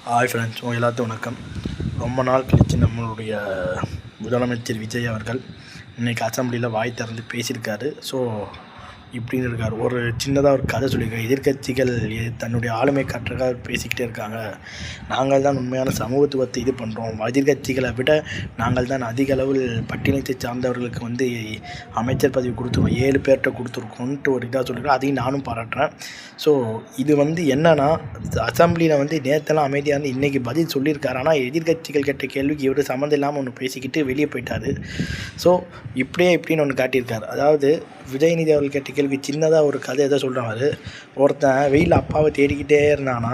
Hi friends, எல்லாத்துக்கும் வணக்கம். ரொம்ப நாள் கழித்து நம்மளுடைய முதலமைச்சர் விஜய் அவர்கள் இன்றைக்கி அசெம்பிளியில் வாய் திறந்து பேசியிருக்காரு. ஸோ இப்படின்னு இருக்கார். ஒரு சின்னதாக ஒரு கதை சொல்லியிருக்காரு. எதிர்கட்சிகள் தன்னுடைய ஆளுமை காட்டுறதுக்காக பேசிக்கிட்டே இருக்காங்க. நாங்கள் தான் உண்மையான சமூகத்துவத்தை இது பண்ணுறோம். எதிர்கட்சிகளை விட நாங்கள் தான் அதிக அளவில் பட்டியலத்தை சார்ந்தவர்களுக்கு அமைச்சர் பதவி கொடுத்துருக்கோம், 7 பேர்கிட்ட கொடுத்துருக்கோன்ட்டு ஒரு இதாக சொல்லியிருக்கோம். அதையும் நானும் பாராட்டுறேன். ஸோ இது என்னென்னா, அசெம்பிளியில் நேற்றெல்லாம் அமைதியாக இன்றைக்கி பதில் சொல்லியிருக்காரு. ஆனால் எதிர்கட்சிகள் கேட்ட கேள்விக்கு இவர் சம்மந்தம் இல்லாமல் ஒன்று பேசிக்கிட்டு வெளியே போயிட்டார். ஸோ இப்படின்னு ஒன்று காட்டியிருக்காரு. அதாவது விஜயநிதி அவர்கள் கேட்ட கேள்வி சின்னதாக ஒரு கதை எதை சொல்கிறாரு. ஒருத்தன் வெயிலில் அப்பாவை தேடிக்கிட்டே இருந்தானா,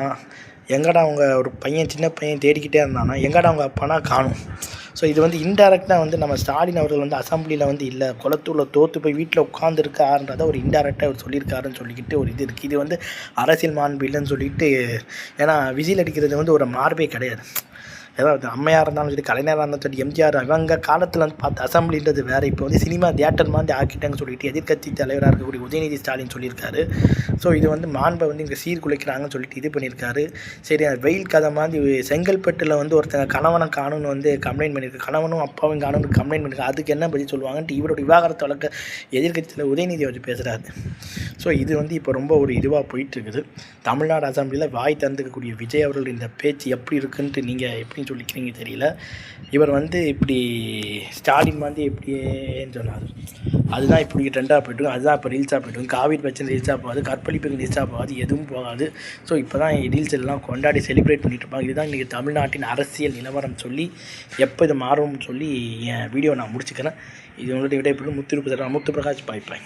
எங்கடா அவங்க ஒரு பையன் சின்ன பையன் தேடிக்கிட்டே இருந்தானா, எங்கடா அவங்க அப்பானா காணும். ஸோ இது இன்டெரக்டாக நம்ம ஸ்டாலின் அவர்கள் அசெம்பிளியில் இல்லை, குளத்தூரில் தோற்று போய் வீட்டில் உட்காந்துருக்காருன்றதை ஒரு இன்டெரக்டாக அவர் சொல்லியிருக்காருன்னு சொல்லிக்கிட்டு ஒரு இது இருக்குது. இது அரசியல் மாண்பு இல்லைன்னு சொல்லிட்டு, ஏன்னா விசில் அடிக்கிறது ஒரு மார்பே கிடையாது. ஏதாவது அம்மையாக இருந்தாலும் சரி, கலைஞராக இருந்தாலும் சரி, எம்ஜிஆர் அவங்க காலத்தில் பார்த்து அசெம்பிளின்றது வேறு. இப்போ சினிமா தியேட்டர் மாதிரி ஆக்கிட்டாங்கன்னு சொல்லிட்டு எதிர்கட்சி தலைவராக இருக்கக்கூடிய உதயநிதி ஸ்டாலின் சொல்லியிருக்காரு. ஸோ இது மாண்பை இங்கே சீர்குலைக்கிறாங்கன்னு சொல்லிட்டு இது பண்ணியிருக்காரு. சரி, வெயில் கதை மாதிரி செங்கல்பட்டில் ஒருத்தங்க கணவனை காணுன்னு கம்ப்ளைண்ட் பண்ணியிருக்கு. கணவனும் அப்பாவும் காணுன்னு கம்ப்ளைண்ட் பண்ணியிருக்காரு. அதுக்கு என்ன பதில் சொல்லுவாங்கன்ட்டு இவரோட விவாகரத்து வழக்க எதிர்கட்சியில் உதயநிதி வச்சு பேசுகிறாரு. ஸோ இது இப்போ ரொம்ப ஒரு இதுவாக போயிட்டுருக்குது. தமிழ்நாடு அசெம்பிளியில் வாய் தந்துக்கக்கூடிய விஜய் அவர்கள் இந்த பேச்சு எப்படி இருக்குன்ட்டு நீங்கள் எப்படி சொல்லிக்கிறீங்க தெரியல. இவர் இப்படி ஸ்டாலின் எப்படின்னு சொன்னார். அதுதான் இப்படி ட்ரெண்டாக போய்ட்டு, அதுதான் இப்போ ரீல்ஸாக போய்ட்டு, காவிரி பிரச்சனை ரீல்ஸாக போகாது, கற்பழிப்புக்கு ரீல்ஸாக போகாது, எதுவும் போகாது. ஸோ இப்போ தான் ரீல்ஸ் எல்லாம் கொண்டாடி செலிப்ரேட் பண்ணிட்டு இருப்பாங்க. இதுதான் இன்றைக்கி தமிழ்நாட்டின் அரசியல் நிலவரம் சொல்லி எப்போ இது மாறும்னு சொல்லி என் வீடியோ நான் முடிச்சுக்கிறேன். இது உங்கள்கிட்ட விட எப்படி முத்து பிரகாஷ் பாய்ப்பாய்.